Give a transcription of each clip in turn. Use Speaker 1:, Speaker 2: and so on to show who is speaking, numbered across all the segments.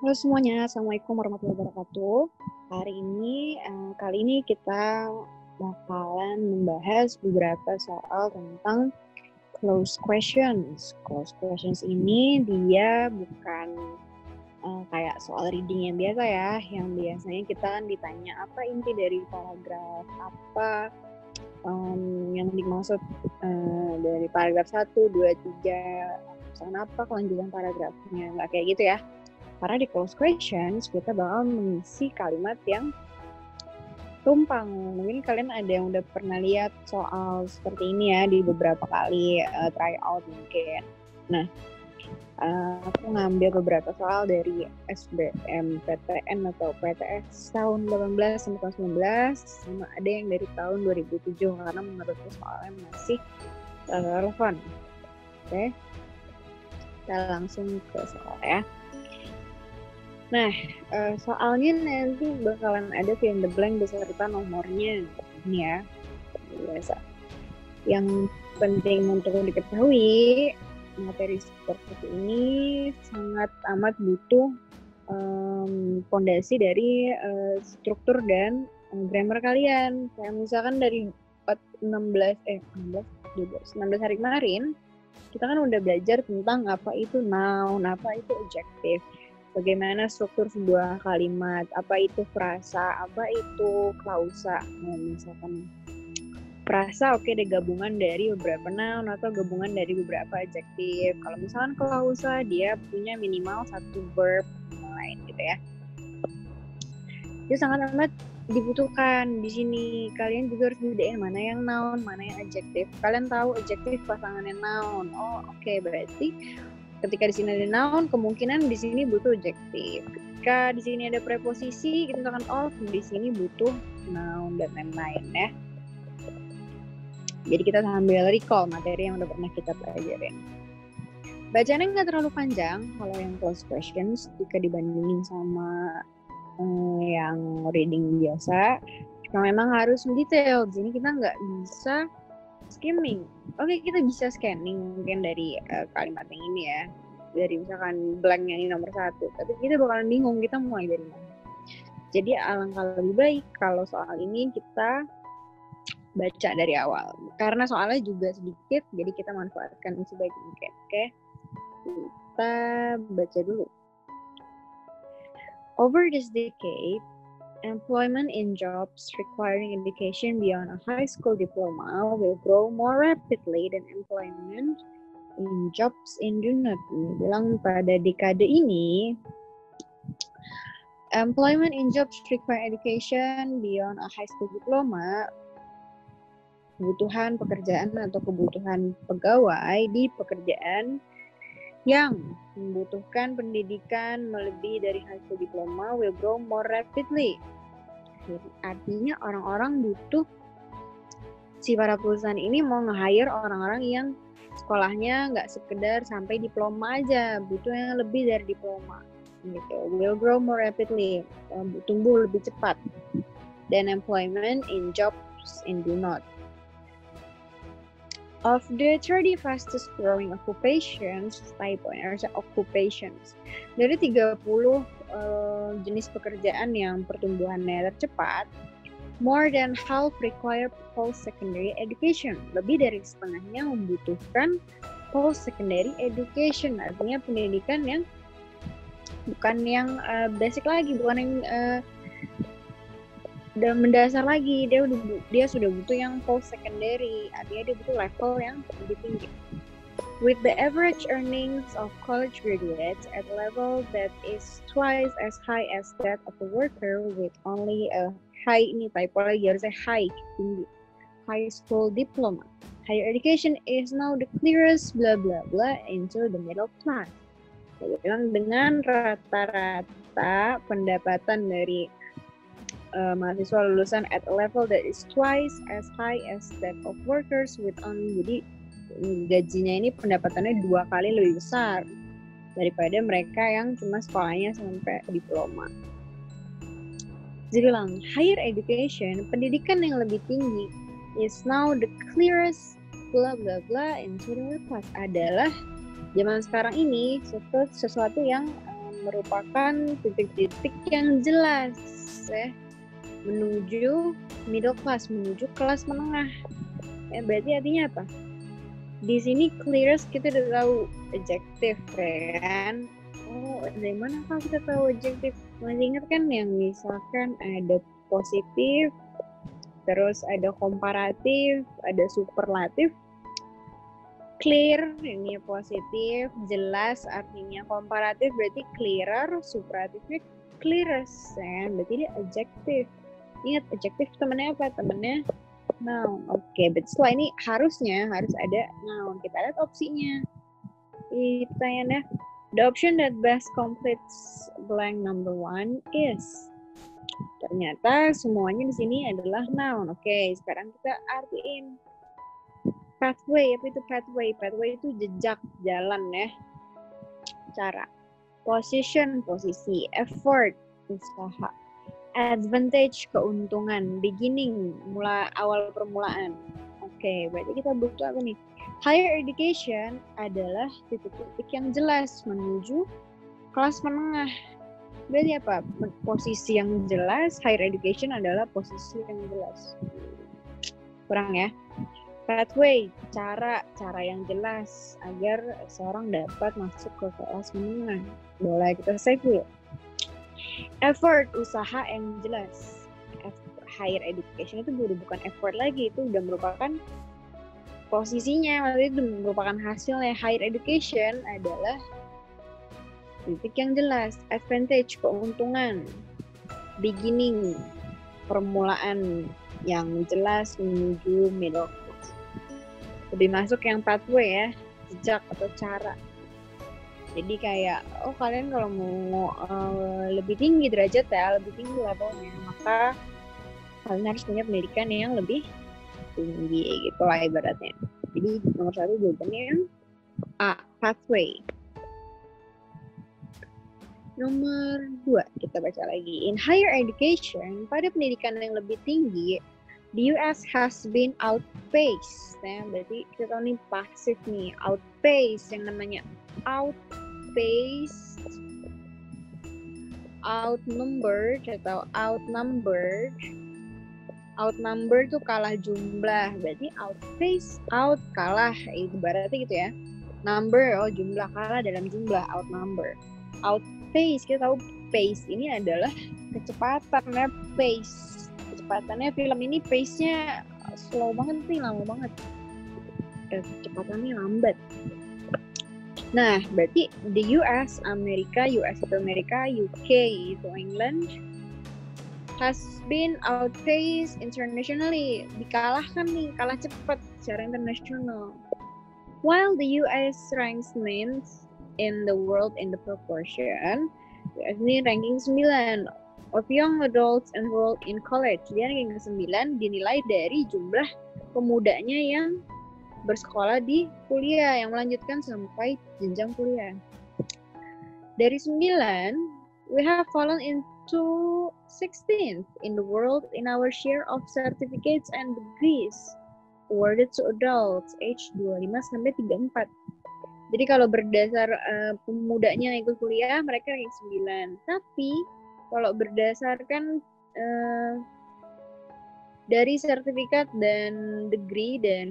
Speaker 1: Halo semuanya, Assalamualaikum warahmatullahi wabarakatuh. Kali ini kita bakalan membahas beberapa soal tentang close questions. Close questions ini dia bukan kayak soal reading yang biasa ya, yang biasanya kita kan ditanya apa inti dari paragraf, apa yang dimaksud dari paragraf 1, 2, 3, misalkan apa kelanjutan paragrafnya, nggak kayak gitu ya. Karena di close questions kita bakal mengisi kalimat yang tumpang. Mungkin kalian ada yang udah pernah lihat soal seperti ini ya di beberapa kali try out mungkin. Nah, aku ngambil beberapa soal dari SBMPTN atau PTS tahun 18 sampai tahun 19, sama ada yang dari tahun 2007 karena menurutku soalnya masih relevan. Oke, kita langsung ke soal ya. Nah, soalnya nanti bakalan ada fill in the blank beserta nomornya. Ini ya, biasa. Yang penting untuk diketahui, materi seperti ini sangat amat butuh fondasi dari struktur dan grammar kalian. Kayak misalkan dari 16 hari kemarin, kita kan udah belajar tentang apa itu noun, apa itu adjective, bagaimana struktur sebuah kalimat, apa itu frasa, apa itu klausa. Nah, misalkan frasa oke, ada gabungan dari beberapa noun atau gabungan dari beberapa adjektif. Kalau misalkan klausa dia punya minimal satu verb lain gitu ya. Itu sangat amat dibutuhkan di sini. Kalian juga harus bedain mana yang noun, mana yang adjektif. Kalian tahu adjektif pasangannya noun. Oh, oke, berarti ketika di sini ada noun, kemungkinan di sini butuh adjektif. Ketika di sini ada preposisi, kita misalkan of, di sini butuh noun dan lain-lain ya. Jadi kita sambil recall materi yang udah pernah kita pelajarin. Bacaannya nggak terlalu panjang kalau yang close questions jika dibandingin sama yang reading biasa. Cuma memang harus detail. Jadi kita nggak bisa skimming. Oke, kita bisa scanning mungkin dari kalimat yang ini ya, dari misalkan blank yang ini nomor 1, tapi kita bakalan bingung kita mulai dari mana. Jadi alangkah lebih baik kalau soal ini kita baca dari awal, karena soalnya juga sedikit, jadi kita manfaatkan sebaik mungkin. Oke, kita baca dulu. Over this decade, employment in jobs requiring education beyond a high school diploma will grow more rapidly than employment in jobs in do not. Bilang pada dekade ini, employment in jobs requiring education beyond a high school diploma, kebutuhan pekerjaan atau kebutuhan pegawai di pekerjaan yang membutuhkan pendidikan melebihi dari high school diploma will grow more rapidly. Jadi artinya orang-orang butuh, si para perusahaan ini mau nge-hire orang-orang yang sekolahnya nggak sekedar sampai diploma aja, butuh yang lebih dari diploma gitu. Will grow more rapidly, tumbuh lebih cepat than employment in jobs in do not. Of the 30 fastest growing occupations, occupations, dari 30 jenis pekerjaan yang pertumbuhannya tercepat, more than half require post-secondary education. Lebih dari setengahnya membutuhkan post-secondary education, artinya pendidikan yang bukan yang basic lagi, bukan yang mendasar lagi. Dia sudah butuh yang post-secondary, artinya dia butuh level yang lebih tinggi. With the average earnings of college graduates at a level that is twice as high as that of a worker with only a high, ini typo lagi, harusnya high, tinggi, high school diploma. Higher education is now the clearest blah blah blah into the middle class. Saya bilang dengan rata-rata pendapatan dari mahasiswa lulusan at a level that is twice as high as that of workers with only, jadi gajinya ini pendapatannya 2 kali lebih besar daripada mereka yang cuma sekolahnya sampai diploma. Jadi bilang higher education, pendidikan yang lebih tinggi, is now the clearest blah blah blah into the class, adalah zaman sekarang ini sesuatu yang merupakan titik-titik yang jelas ya, menuju middle class, menuju kelas menengah. Berarti artinya apa? Di sini clearest kita udah tahu adjective kan. Oh, dari mana kalau kita tahu adjective? Masih ingat kan yang misalkan ada positif, terus ada komparatif, ada superlatif. Clear ini positif, jelas artinya komparatif berarti clearer, superatifnya clearest ya, berarti dia adjective. Ingat adjective temennya apa? Temennya noun. Oke, but setelah ini harus ada noun. Kita lihat opsinya. Kita ya, the option that best completes blank number 1 is. Ternyata semuanya di sini adalah noun. Oke, sekarang kita artiin. Pathway, apa itu pathway? Pathway itu jejak, jalan ya. Cara. Position, posisi. Effort, usaha. Advantage, keuntungan. Beginning, awal permulaan. Oke, berarti kita butuh apa nih? Higher education adalah titik-titik yang jelas menuju kelas menengah. Berarti apa? Posisi yang jelas, higher education adalah posisi yang jelas. Kurang ya? Pathway, cara yang jelas agar seorang dapat masuk ke kelas menengah. Boleh kita save dulu. Effort, usaha yang jelas. Higher education itu bukan effort lagi, itu udah merupakan posisinya, maksudnya itu merupakan hasilnya. Higher education adalah titik yang jelas. Advantage, keuntungan. Beginning, permulaan yang jelas menuju middle. Lebih masuk yang pathway ya, jejak atau cara. Jadi kayak, kalian kalau mau lebih tinggi derajat ya, lebih tinggi levelnya, maka kalian harus punya pendidikan yang lebih tinggi gitu lah ibaratnya. Jadi nomor 1 jawabannya A, pathway. Nomor 2 kita baca lagi. In higher education, pada pendidikan yang lebih tinggi, the US has been outpaced. Berarti kita tahu nih pasif nih, outpaced. Yang namanya outpaced, outnumbered atau outnumbered. Outnumbered tuh kalah jumlah. Berarti outpaced, out kalah. Itu berarti gitu ya. Number, jumlah, kalah dalam jumlah, outnumber. Outpaced, kita tahu pace ini adalah kecepatan ya, pace. Kecepatannya film ini pace-nya slow banget nih, lama banget. Kecepatannya lambat. Nah, berarti the US, Amerika, US itu Amerika, UK itu England, has been outpaced internationally. Dikalahkan nih, kalah cepat secara internasional. While the US ranks 9th in the world in the proportion, US ini ranking 9 of young adults enrolled in college. Dia ranking ke-9 dinilai dari jumlah pemudanya yang bersekolah di kuliah, yang melanjutkan sampai jenjang kuliah. Dari 9, we have fallen into 16th in the world in our share of certificates and degrees awarded to adults age 25 sampai 34. Jadi kalau berdasar pemudanya yang ikut kuliah, mereka ranking 9. Tapi kalau berdasarkan dari sertifikat dan degree dan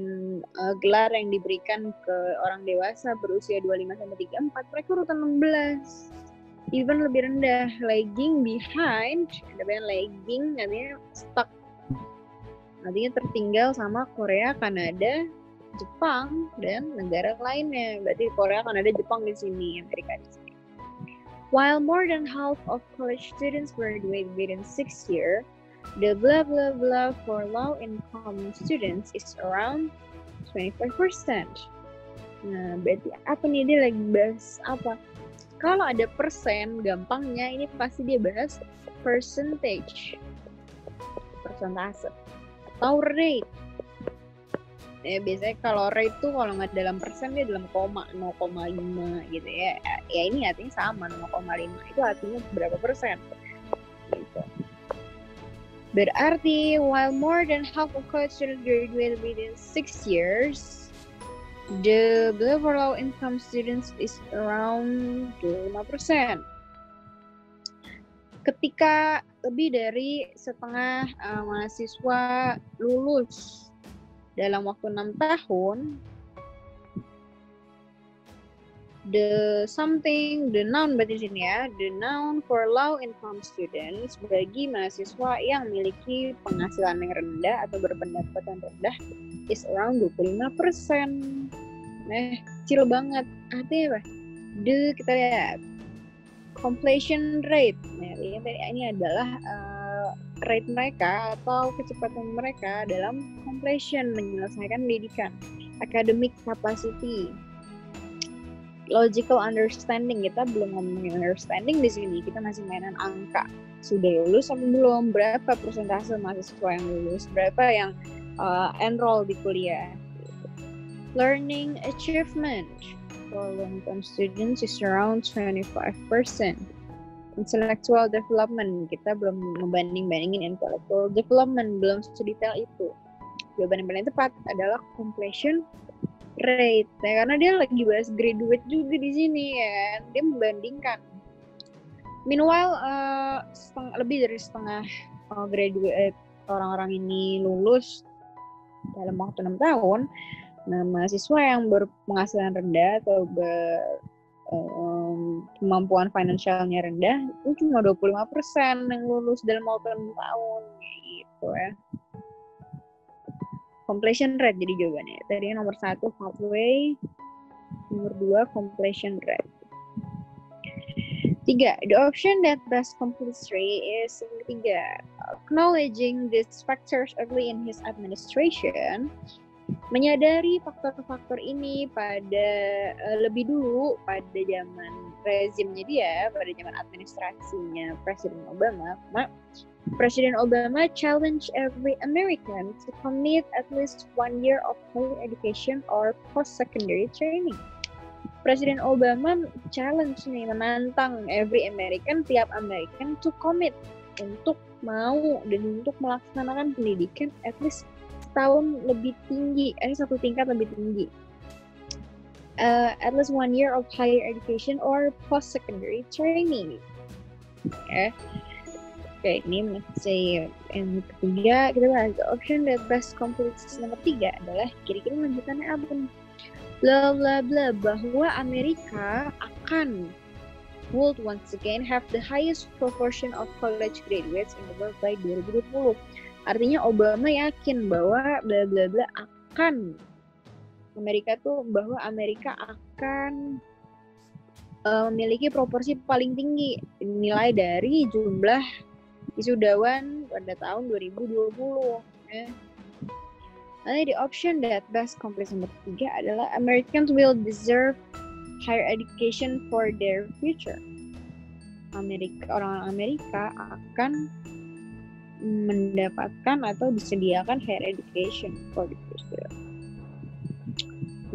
Speaker 1: gelar yang diberikan ke orang dewasa berusia 25 sampai 34, mereka urutan 16. Even lebih rendah, lagging behind, ada lagging artinya stuck. Artinya tertinggal sama Korea, Kanada, Jepang dan negara lainnya. Berarti Korea, Kanada, Jepang di sini, Amerika di sini. While more than half of college students graduate within 6 years, the blah blah blah for low income students is around 25%. Nah, berarti apa nih, dia lagi bahas apa? Kalau ada persen, gampangnya ini pasti dia bahas percentage, persentase atau rate. Biasanya kalau rate tuh kalau nggak dalam persen dia dalam koma, 0,5 gitu ya. Ya ini artinya sama, 0,5 itu artinya berapa persen gitu. Berarti while more than half of college students graduate within 6 years, the for low income students is around 25%. ketika lebih dari setengah mahasiswa lulus dalam waktu 6 tahun, the noun berarti sini ya, the noun for low income students bagi mahasiswa yang memiliki penghasilan yang rendah atau berpendapatan rendah is around 25%. Nah, kecil banget. Artinya apa? Kita lihat completion rate. Nah, ini adalah rate mereka atau kecepatan mereka dalam completion, menyelesaikan pendidikan. Academic capacity. Logical understanding, kita belum ngomongin understanding di sini, kita masih mainan angka. Sudah lulus atau belum? Berapa persentase mahasiswa yang lulus? Berapa yang enroll di kuliah? Learning achievement for long-term students is around 25%. Intellectual development, kita belum membanding-bandingin intellectual development, belum sedetail itu. Jawaban yang paling tepat adalah completion rate, ya, karena dia lagi bahas graduate juga di sini ya kan, dia membandingkan. Meanwhile lebih dari setengah graduate orang-orang ini lulus dalam waktu 6 tahun. Nah, mahasiswa yang berpenghasilan rendah atau kemampuan finansialnya rendah itu cuma 25% yang lulus dalam waktu 6 tahun gitu ya. Completion rate jadi jawabannya. Tadi nomor 1 pathway, nomor 2 completion rate. 3. The option that best completes rate is yang 3. Acknowledging these factors early in his administration, menyadari faktor-faktor ini pada lebih dulu pada zaman rezimnya dia, pada zaman administrasinya Presiden Obama. Presiden Obama challenged every American to commit at least 1 year of higher education or post-secondary training. Presiden Obama challenge nih, menantang every American, tiap American to commit, untuk mau dan untuk melaksanakan pendidikan at least setahun lebih tinggi, satu tingkat lebih tinggi. At least 1 year of higher education or post-secondary training. Oke, ini masih yang ketiga, kita bahas the option that best completes nomor 3 adalah kira-kira lanjutannya apa nih? Bla bla bla, bahwa Amerika would once again have the highest proportion of college graduates in the world by 2020. Artinya Obama yakin bahwa bla bla bla bahwa Amerika akan memiliki proporsi paling tinggi nilai dari jumlah wisudawan pada tahun 2020. Nanti the option that best completes nomor 3 adalah Americans will deserve higher education for their future. Orang Amerika akan mendapatkan atau disediakan higher education for the future.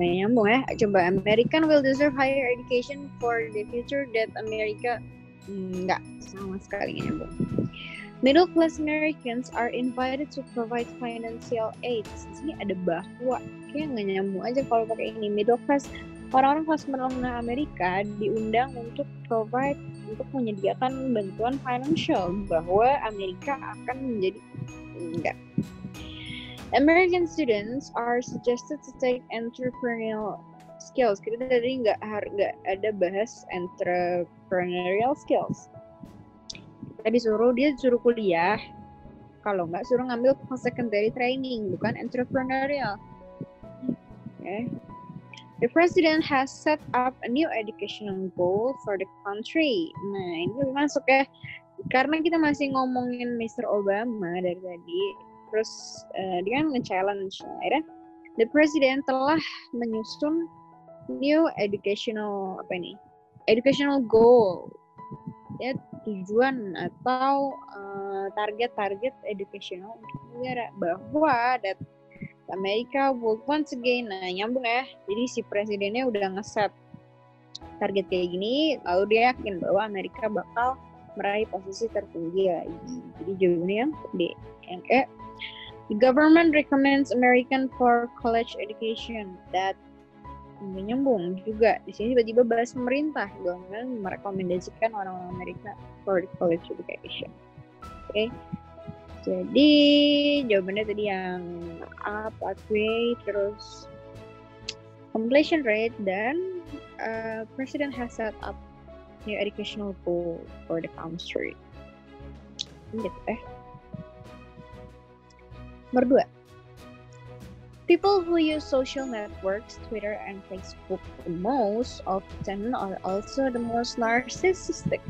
Speaker 1: Nah, nyambung ya. Coba, American will deserve higher education for the future that America enggak, sama sekali nyambung. Middle class Americans are invited to provide financial aid. Di sini ada bahwa, kayak nggak nyambung aja kalau pakai ini. Middle class, orang-orang kelas menengah Amerika diundang untuk menyediakan bantuan financial, bahwa Amerika akan menjadi enggak. American students are suggested to take entrepreneurial skills. Kita tadi nggak ada bahas entrepreneurial skills. Dia disuruh kuliah, kalau nggak suruh ngambil post-secondary training, bukan entrepreneurial. Okay. The president has set up a new educational goal for the country. Nah, ini masuk ya, karena kita masih ngomongin Mr. Obama dari tadi, terus dia kan nge-challenge. The president telah menyusun new educational goal. Ya, tujuan atau target-target educational untuk negara, bahwa that Amerika will once again, nyambung ya, jadi si presidennya udah ngeset target kayak gini, lalu dia yakin bahwa Amerika bakal meraih posisi tertinggi lagi. Jadi jawabannya yang D. Yang E, the government recommends American for college education that Nggak nyambung juga. Di sini tiba-tiba bahas pemerintah dengan merekomendasikan orang-orang Amerika for college education. Oke. Jadi jawabannya tadi yang A, pathway, terus completion rate, dan president has set up new educational goal for the country. Gitu Nomor 2. People who use social networks, Twitter and Facebook the most often are also the most narcissistic.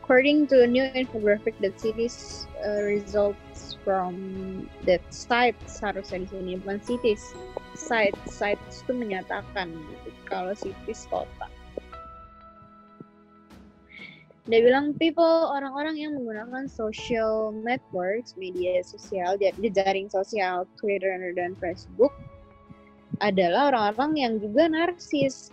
Speaker 1: According to a new infographic that cities results from that site, seharusnya di sini bukan cities, site itu menyatakan kalau cities kota. Dia bilang orang-orang yang menggunakan social networks, media sosial, jejaring sosial, Twitter dan Facebook adalah orang-orang yang juga narsis.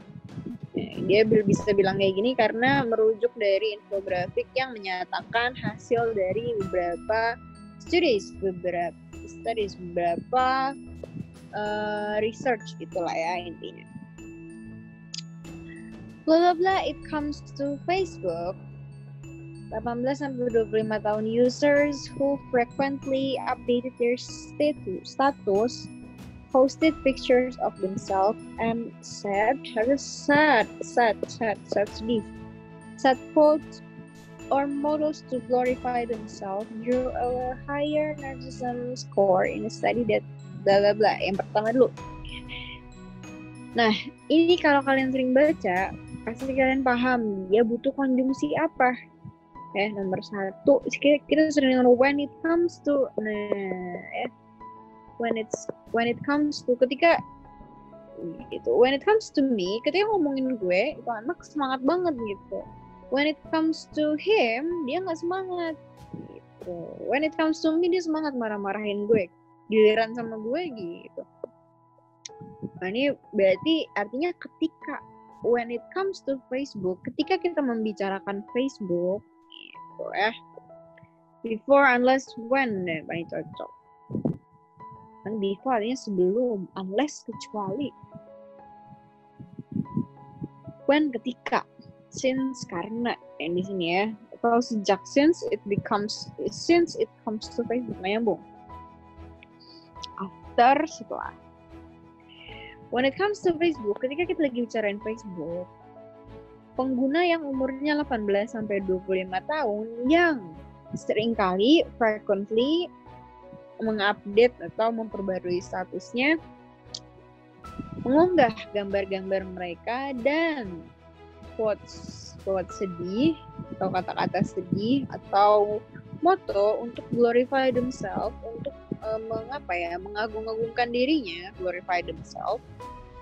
Speaker 1: Dia bisa bilang kayak gini karena merujuk dari infografik yang menyatakan hasil dari beberapa studies, beberapa research gitulah ya intinya. Blah blah blah, it comes to Facebook. 18-25 tahun users who frequently updated their status, posted pictures of themselves and set quotes or models to glorify themselves drew a higher narcissism score in a study that blah blah blah. Yang pertama dulu. Nah, ini kalau kalian sering baca, pasti kalian paham dia butuh konjungsi apa. Nomor 1, kita sering dengar when it comes to ketika gitu. When it comes to me, ketika ngomongin gue, itu anak semangat banget gitu. When it comes to him, dia nggak semangat gitu. When it comes to me, dia semangat marah-marahin gue. Giliran sama gue gitu. Nah, ini berarti artinya ketika when it comes to Facebook, ketika kita membicarakan Facebook gitu before, unless, when paling cocok. Kan before artinya sebelum, unless kecuali, when ketika, since karena yang di sini ya, atau sejak, since it comes to Facebook, nyambung. After, setelah. When it comes to Facebook, ketika kita lagi bicarain Facebook, pengguna yang umurnya 18-25 tahun yang seringkali frequently mengupdate atau memperbarui statusnya, mengunggah gambar-gambar mereka dan quotes sedih atau kata-kata sedih atau moto untuk glorify themselves, untuk mengagung-agungkan dirinya, glorify themselves.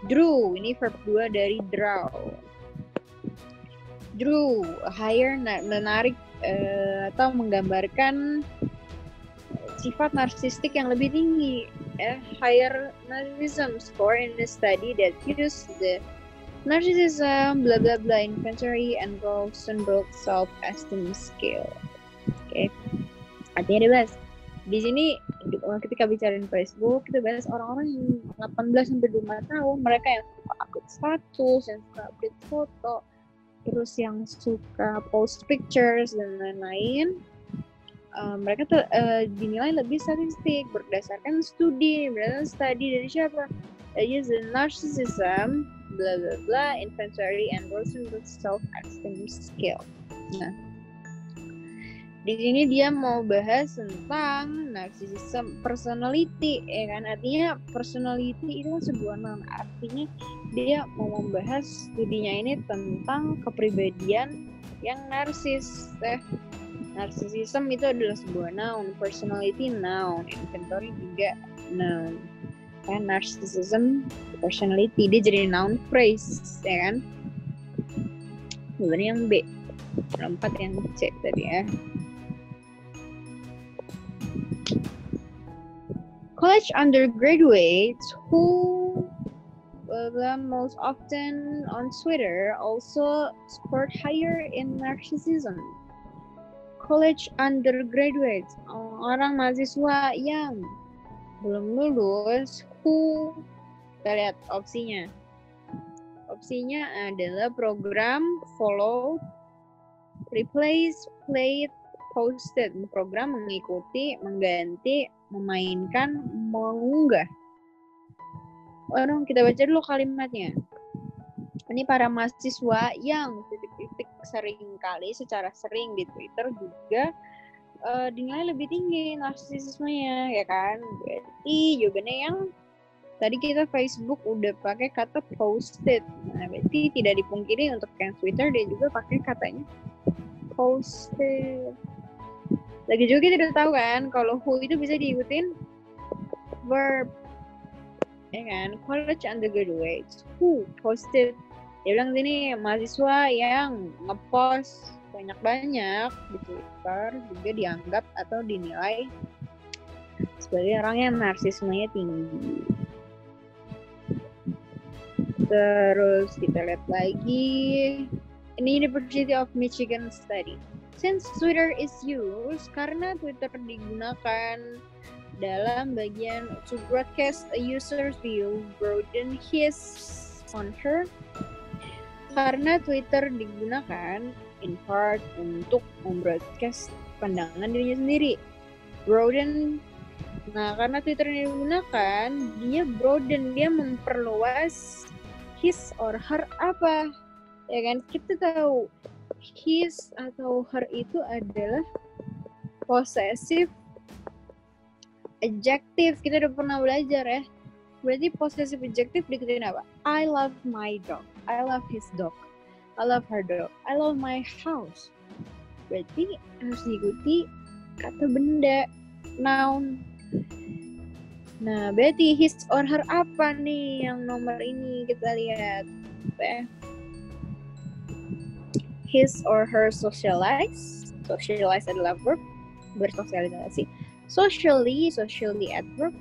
Speaker 1: Drew, ini verb 2 dari draw. Drew, higher, menarik atau menggambarkan sifat narsistik yang lebih tinggi. Higher narcissism score in the study that used the narcissism blah blah blah inventory and Rosenberg self-esteem scale. Oke. Artinya dibahas. Di sini ketika bicarain Facebook, kita bahas orang-orang yang 18-25 tahun, mereka yang suka update status, yang suka update foto, terus yang suka post pictures dan lain-lain. Mereka dinilai lebih statistik berdasarkan studi dari siapa? Use the narcissism blah blah blah inventory and Rosenberg self-esteem scale. Nah, di sini dia mau bahas tentang narcissism personality, ya kan? Artinya personality itu sebuah noun. Artinya dia mau membahas studinya ini tentang kepribadian yang narsis. Narcissism itu adalah sebuah noun, personality noun, inventory juga noun. Kan narcissism, personality dia jadi noun phrase, ya kan? Sebenarnya yang B, 4 yang C tadi ya. College undergraduates who most often on Twitter also scored higher in narcissism. College undergraduates, orang mahasiswa yang belum lulus, who, kita lihat opsinya. opsinya adalah program, follow, replace, play, posted. Program mengikuti, mengganti, memainkan, mengunggah. Kita baca dulu kalimatnya. Ini para mahasiswa yang titik-titik seringkali secara sering di Twitter juga dinilai lebih tinggi narsisismenya, ya kan? Berarti jawabannya yang tadi kita Facebook udah pakai kata posted. Nah, berarti tidak dipungkiri untuk yang Twitter dia juga pakai katanya posted. Lagi juga kita udah tahu kan kalau who itu bisa diikutin verb, ya kan? College undergraduates who posted. Dia bilang sini mahasiswa yang ngepost banyak-banyak di Twitter juga dianggap atau dinilai sebagai orang yang narsismenya tinggi. Terus kita lihat lagi, ini University of Michigan study. Since Twitter is used, karena Twitter digunakan dalam bagian to broadcast a user's view, broaden his on her. Karena Twitter digunakan in part untuk membroadcast pandangan dirinya sendiri. Broaden. Nah, karena Twitter ini digunakan, dia broaden, dia memperluas his or her apa? Ya kan? Kita tahu his atau her itu adalah possessive adjective. Kita udah pernah belajar ya. Berarti possessive adjective diikutin apa? I love my dog. I love his dog. I love her dog. I love my house. Berarti harus diikuti kata benda, noun. Nah, berarti his or her apa nih yang nomor ini kita lihat. His or her socialize. Socialize adalah verb, bersosialisasi. Socially adverb.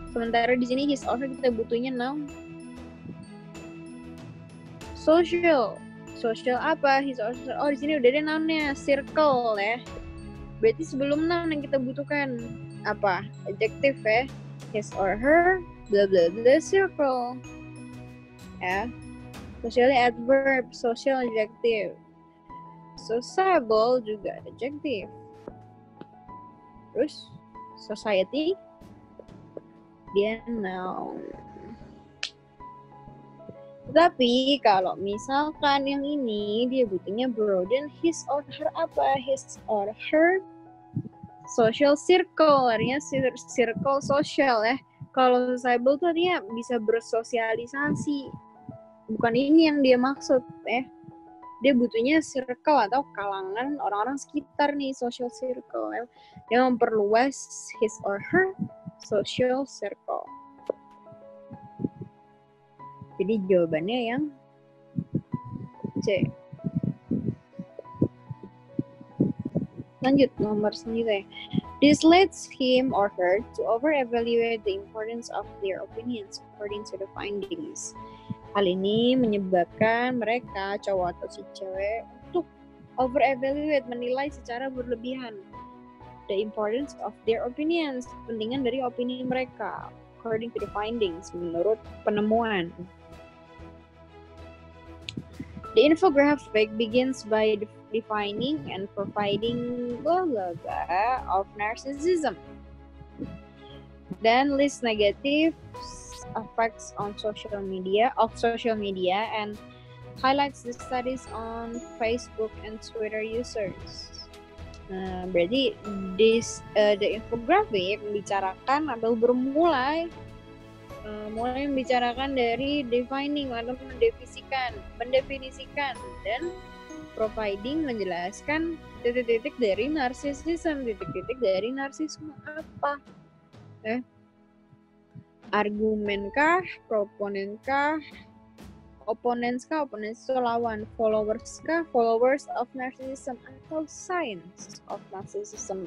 Speaker 1: Sementara di sini his or her kita butuhnya noun. Social apa? His or her. Oh, di sini udah ada nounnya, circle ya. Berarti sebelum noun yang kita butuhkan apa? Adjective ya. His or her, blah blah blah, circle. Ya. Socially adverb, social adjective. Sociable juga adjective. Terus society dia noun. Tapi kalau misalkan yang ini dia butuhnya broaden his or her apa? His or her social circle, artinya circle sosial ya. Kalau sociable tuh artinya bisa bersosialisasi. Bukan ini yang dia maksud ya. Dia butuhnya circle atau kalangan orang-orang sekitar nih, social circle ya. Dia memperluas his or her social circle. Jadi jawabannya yang C. Lanjut nomor selanjutnya. This leads him or her to over-evaluate the importance of their opinions according to the findings. Hal ini menyebabkan mereka, cowok atau si cewek, untuk over-evaluate, menilai secara berlebihan the importance of their opinions, kepentingan dari opini mereka, according to the findings, menurut penemuan. The infographic begins by defining and providing blah blah blah of narcissism. Then lists negative effects on social media and highlights the studies on Facebook and Twitter users. Nah, berarti the infographic membicarakan atau mulai membicarakan dari defining atau mendefinisikan dan providing menjelaskan titik-titik dari narsisisme, titik-titik dari narsisme apa? Argumenkah, proponenkah, opponentskah, oponens itu lawan, followerskah, followers of narcissism, atau signs of narcissism.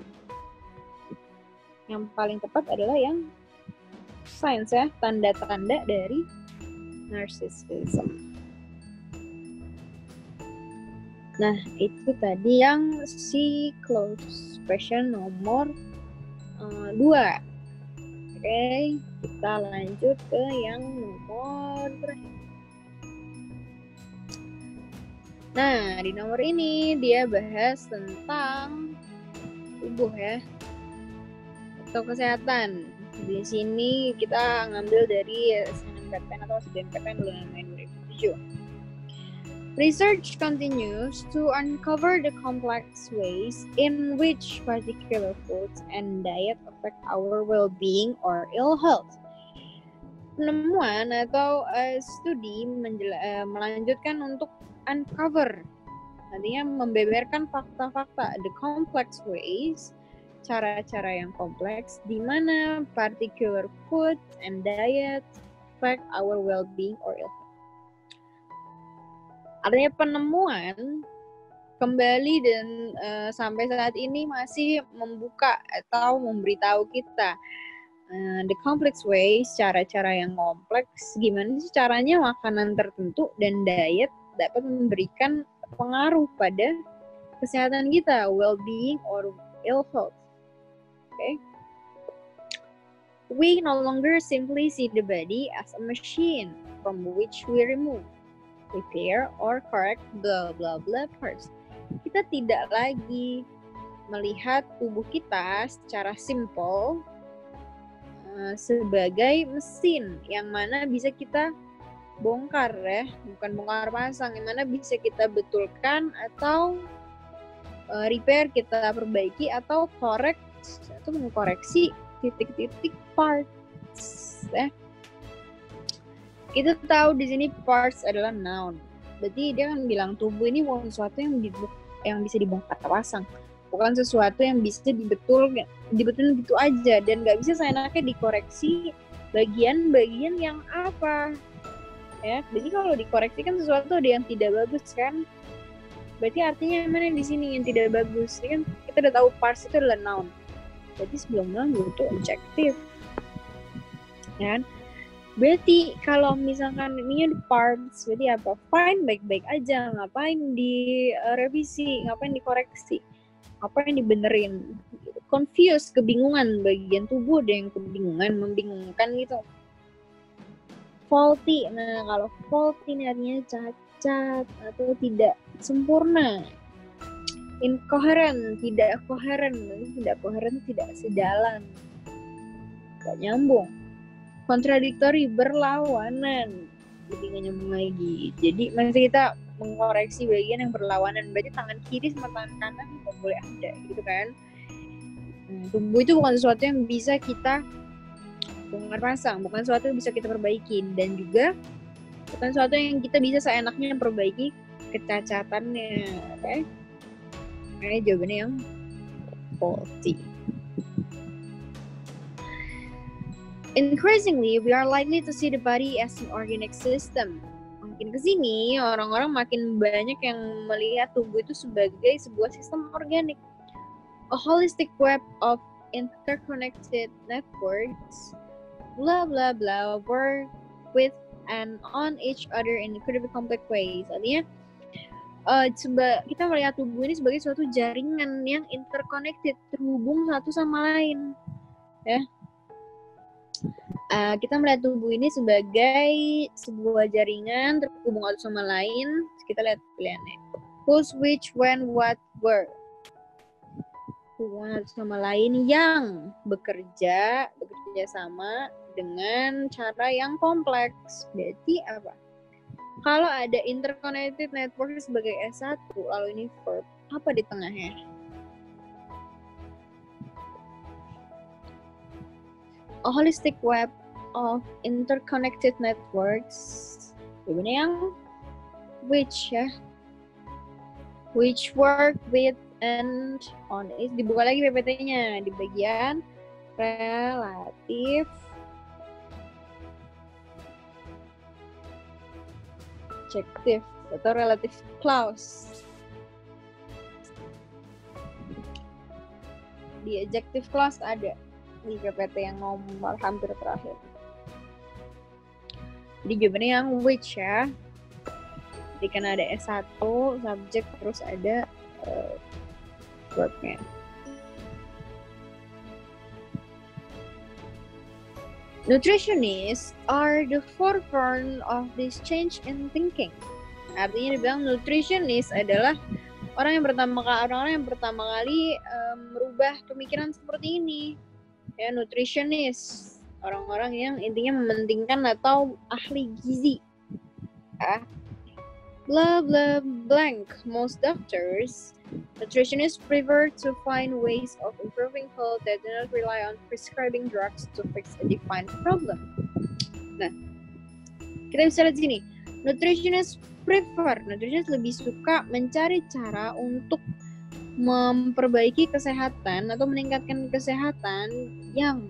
Speaker 1: Yang paling tepat adalah yang signs ya, tanda-tanda dari narcissism. Nah, itu tadi yang si close question nomor 2. Oke, kita lanjut ke yang nomor terakhir. Nah, di nomor ini dia bahas tentang tubuh ya, atau kesehatan. Di sini kita ngambil dari SNMPTN atau SBMPTN bulan Mei 2007. Research continues to uncover the complex ways in which particular foods and diet affect our well-being or ill health. Penemuan atau studi melanjutkan untuk uncover, artinya membeberkan fakta-fakta, the complex ways, cara-cara yang kompleks di mana particular food and diet affect our well-being or ill health. Artinya penemuan kembali dan sampai saat ini masih membuka atau memberitahu kita the complex ways, cara-cara yang kompleks, gimana sih caranya makanan tertentu dan diet dapat memberikan pengaruh pada kesehatan kita, well-being or ill health. Okay? We no longer simply see the body as a machine from which we remove, repair, or correct blah blah blah parts. Kita tidak lagi melihat tubuh kita secara simple sebagai mesin yang mana bisa kita bongkar ya, bukan bongkar pasang, yang mana bisa kita betulkan atau repair, kita perbaiki atau correct atau mengkoreksi titik-titik parts ya. Kita tahu di sini parts adalah noun. Berarti dia kan bilang tubuh ini bukan sesuatu yang bisa dibongkar pasang, bukan sesuatu yang bisa dibetulin gitu aja, dan nggak bisa seenaknya dikoreksi bagian-bagian yang apa ya. Jadi kalau dikoreksi kan sesuatu ada yang tidak bagus kan, berarti artinya mana di sini yang tidak bagus. Ini kan kita udah tahu parts itu adalah noun, berarti sebelum noun butuh adjective kan. Berarti kalau misalkan ini ada parts, berarti apa? Fine, baik-baik aja, ngapain direvisi, ngapain dikoreksi, apa yang dibenerin. Confused, kebingungan, bagian tubuh ada yang kebingungan, membingungkan gitu. Faulty, nah kalau faulty ini artinya cacat atau tidak sempurna. Incoherent, tidak koheren, tidak sejalan, gak nyambung. Kontradiktori, berlawanan, jadi gak nyambung lagi. Jadi masih kita mengkoreksi bagian yang berlawanan, berarti tangan kiri sama tangan kanan nggak boleh ada gitu kan. Tubuh itu bukan sesuatu yang bisa kita bongkar pasang, bukan sesuatu yang bisa kita perbaiki, dan juga bukan sesuatu yang kita bisa seenaknya perbaiki kecacatannya. Okay? Nah, jawabannya yang faulty. Increasingly, we are likely to see the body as an organic system. Makin kesini, orang-orang makin banyak yang melihat tubuh itu sebagai sebuah sistem organik. A holistic web of interconnected networks, blah blah blah, work with and on each other in incredibly complex ways. Artinya, kita melihat tubuh ini sebagai suatu jaringan yang interconnected, terhubung satu sama lain. Ya. Kita melihat tubuh ini sebagai sebuah jaringan terhubung satu sama lain. Kita lihat pilihannya. Who's, which, when, what, where. Hubungan satu sama lain yang bekerja sama dengan cara yang kompleks. Berarti apa? Kalau ada interconnected network sebagai S1, lalu ini verb, apa di tengahnya? A holistic web of interconnected networks. Ini yang which ya, which work with and on. Dibuka lagi PPT-nya di bagian relatif adjective atau relative clause. Di adjective clause ada di PPT yang nomor hampir terakhir. Jadi jawabannya yang which ya. Jadi kan ada S1, subjek, terus ada verbnya. Nutritionists are the forefront of this change in thinking. Artinya dibilang nutritionist adalah orang yang pertama kali merubah pemikiran seperti ini. Ya, nutritionist, orang-orang yang intinya mementingkan atau ahli gizi. Blah blah blank. Most doctors, nutritionists prefer to find ways of improving health that do not rely on prescribing drugs to fix a defined problem. Nah, kita bisa lihat sini. Nutritionists lebih suka mencari cara untuk memperbaiki kesehatan atau meningkatkan kesehatan yang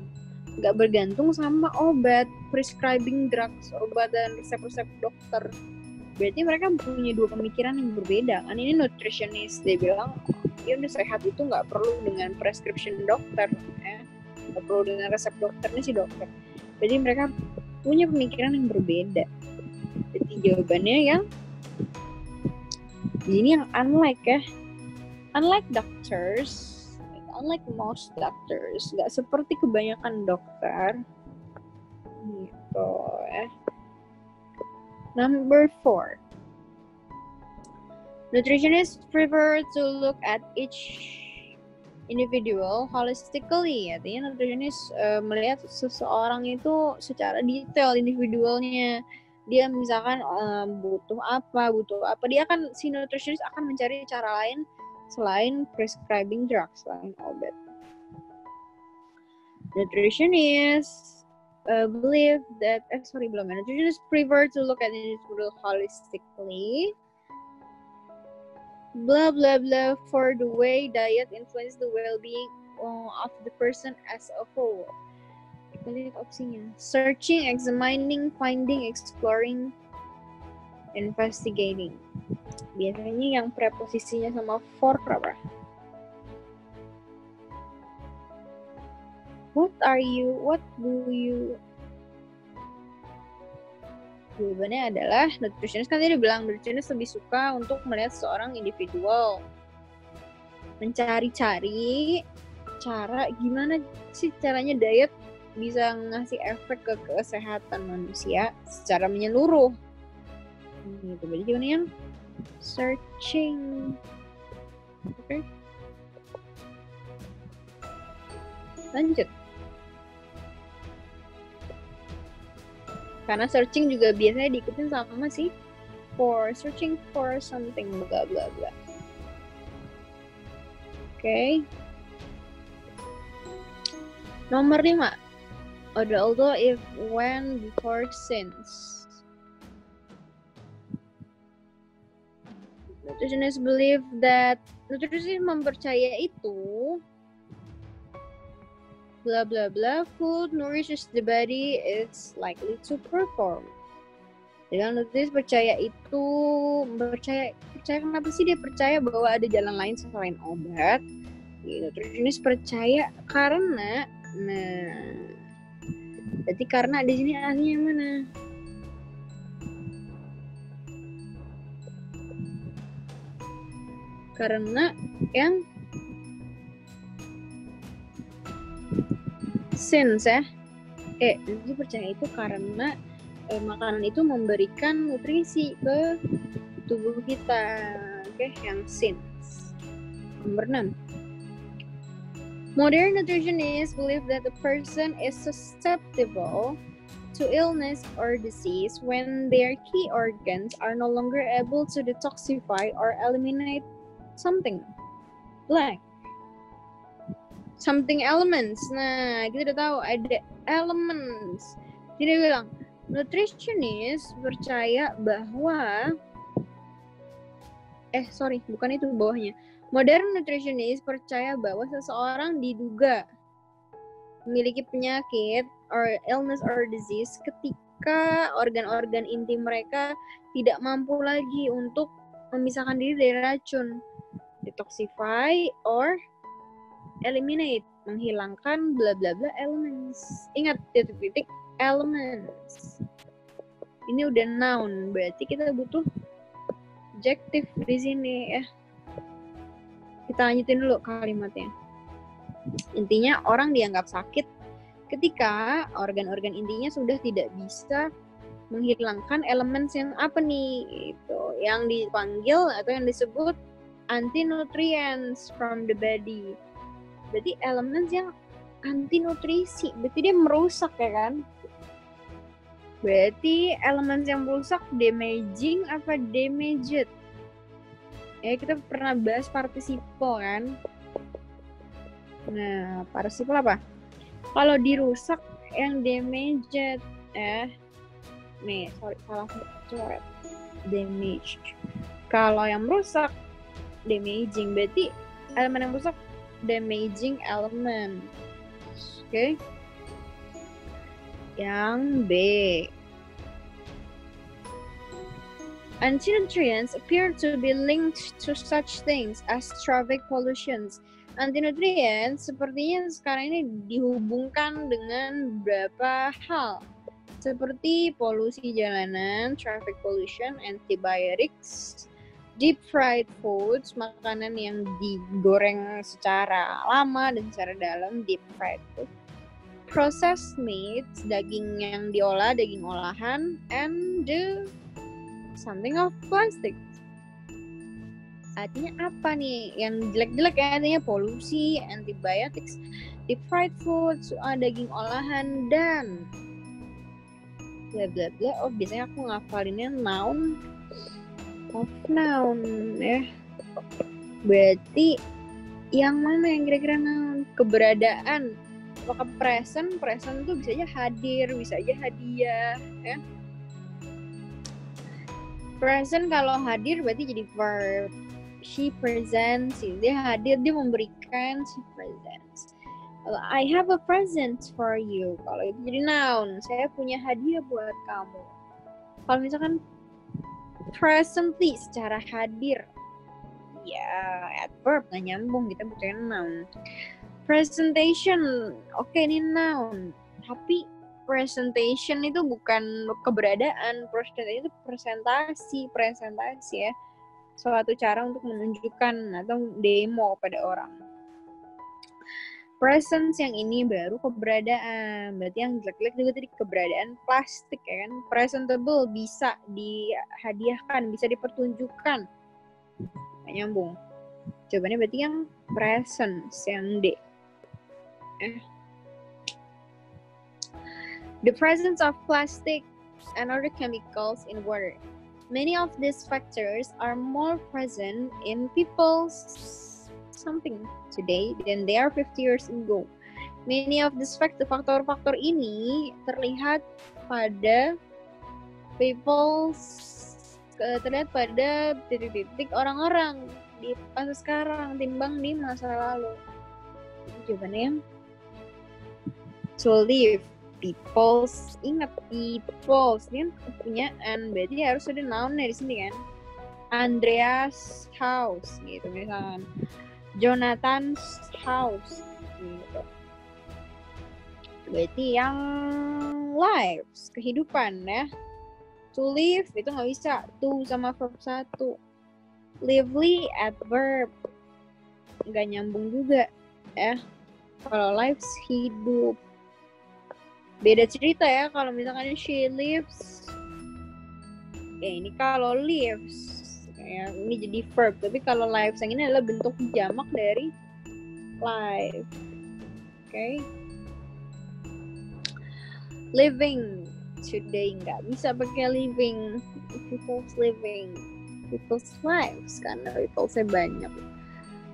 Speaker 1: nggak bergantung sama obat, prescribing drugs, obat dan resep-resep dokter. Berarti mereka punya dua pemikiran yang berbeda. Kan ini nutritionist, dia bilang ya udah sehat itu nggak perlu dengan prescription dokter, nggak perlu dengan resep dokternya si dokter. Jadi mereka punya pemikiran yang berbeda. Jadi jawabannya yang ini yang unlike most doctors, nggak seperti kebanyakan dokter gitu ya. Number 4, nutritionists prefer to look at each individual holistically. Artinya nutritionists melihat seseorang itu secara detail individualnya. Dia misalkan butuh apa, si nutritionist akan mencari cara lain selain prescribing drugs, selain obat. Nutritionists nutritionists prefer to look at individual holistically. Blah blah blah for the way diet influences the well-being of the person as a whole. Kita lihat opsinya. Searching, examining, finding, exploring, investigating. Biasanya yang preposisinya sama for apa? What do you? Jawabannya adalah nutritionist, kan tadi bilang nutritionist lebih suka untuk melihat seorang individual, mencari-cari cara gimana sih caranya diet bisa ngasih efek ke kesehatan manusia secara menyeluruh. Gitu. Berarti gimana yang searching. Oke. Lanjut. Karena searching juga biasanya diikutin sama sih for searching for something bla bla bla. Oke. Nomor 5. Although if when before since. Nutritionists believe that nutritionists mempercaya itu blah blah blah food nourishes the body, it's likely to perform. Dengan nutritionist percaya kenapa sih dia percaya bahwa ada jalan lain selain obat? Nutritionist percaya karena berarti karena di sini artinya yang mana? Karena yang since dia percaya itu karena makanan itu memberikan nutrisi ke tubuh kita. Oke, yang since. Nomor 6. Modern nutritionists believe that the person is susceptible to illness or disease when their key organs are no longer able to detoxify or eliminate something like something elements. Nah, kita udah tahu ada elements. Jadi dia bilang, nutritionist percaya bahwa bukan itu bawahnya. Modern nutritionist percaya bahwa seseorang diduga memiliki penyakit or illness or disease ketika organ-organ inti mereka tidak mampu lagi untuk memisahkan diri dari racun, detoxify or eliminate, menghilangkan bla bla bla elements. Ingat titik-titik elements. Ini udah noun, berarti kita butuh adjective di sini ya. Kita lanjutin dulu kalimatnya. Intinya orang dianggap sakit ketika organ-organ intinya sudah tidak bisa menghilangkan elemen yang apa nih itu yang dipanggil atau yang disebut anti-nutrients from the body. Berarti elemen yang anti nutrisi, berarti dia merusak ya kan? Berarti elemen yang merusak damaging apa damaged? Ya kita pernah bahas participle kan? Nah, participle apa? Kalau dirusak yang damaged, nih sorry salah coret, damaged. Kalau yang merusak damaging, berarti elemen yang merusak damaging element. Oke. Yang B. Anti-nutrients appear to be linked to such things as traffic pollutions. Anti-nutrients sepertinya sekarang ini dihubungkan dengan beberapa hal. Seperti polusi jalanan, traffic pollution, antibiotics, deep fried foods, makanan yang digoreng secara lama dan secara dalam, deep fried food. Processed meats, daging yang diolah, daging olahan, and something of plastic. Artinya apa nih? Yang jelek-jelek ya, artinya polusi, antibiotics, deep fried foods, daging olahan, dan bla bla bla. Oh, biasanya aku ngafalinnya noun of noun ya. Berarti yang mana yang kira-kira noun? Keberadaan. Apakah present itu bisa aja hadir, bisa aja hadiah ya. Present kalau hadir berarti jadi verb. She presents, dia hadir, dia memberikan, she presents. Kalau I have a present for you, kalau itu jadi noun, saya punya hadiah buat kamu. Kalau misalkan presently, secara hadir, ya adverb, nggak nyambung, kita butuhnya noun. Presentation, oke, ini noun, tapi presentation itu bukan keberadaan, presentation itu presentasi ya, suatu cara untuk menunjukkan atau demo pada orang. Presence yang ini baru keberadaan, berarti yang jelek-jelek juga tadi keberadaan plastik ya kan. Presentable bisa dihadiahkan, bisa dipertunjukkan, nggak nyambung. Jawabannya berarti yang presence, yang D. The presence of plastic and other chemicals in water. Many of these factors are more present in people's something today than they are 50 years ago. Many of these faktor-faktor ini terlihat pada terlihat pada titik-titik orang-orang di masa sekarang timbang di masa lalu. Jawabannya yang to live. People's, ingat people's, ini kan kepunyaan, berarti harus ada noun di sini kan. Andreas house gitu misalkan, Jonathan's house gitu. Berarti yang lives, kehidupan ya. To live itu nggak bisa, to sama verb 1. Lively adverb, nggak nyambung juga ya. Kalau lives hidup. Beda cerita ya kalau misalkan she lives. Ini kalau lives ya, ini jadi verb, tapi kalau lives yang ini adalah bentuk jamak dari life. Okay. Living today nggak bisa pakai living, people's living, people's lives karena people's-nya banyak.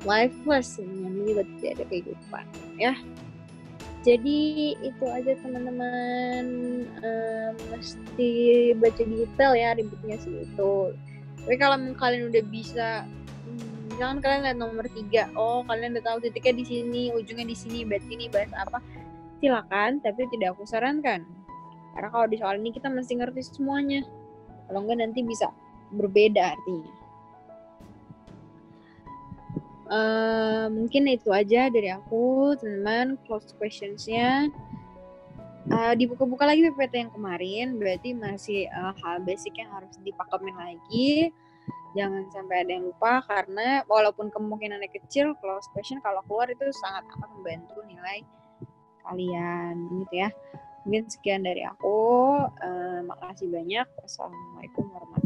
Speaker 1: Lifeless yang juga tidak ada kehidupan ya. Jadi itu aja teman-teman, mesti baca detail ya ribetnya sih itu. Tapi kalau kalian udah bisa, jangan kalian lihat nomor 3, oh kalian udah tahu titiknya di sini, ujungnya di sini, berarti ini bahas apa, silakan, tapi tidak aku sarankan. Karena kalau di soal ini kita mesti ngerti semuanya, kalau enggak nanti bisa berbeda artinya. Mungkin itu aja dari aku teman-teman, close questionsnya. Dibuka-buka lagi PPT yang kemarin, berarti masih hal basic yang harus dipakemin lagi. Jangan sampai ada yang lupa, karena walaupun kemungkinannya kecil, close question kalau keluar itu sangat amat membantu nilai kalian gitu ya. Mungkin sekian dari aku. Makasih banyak. Wassalamualaikum warahmatullahi wabarakatuh.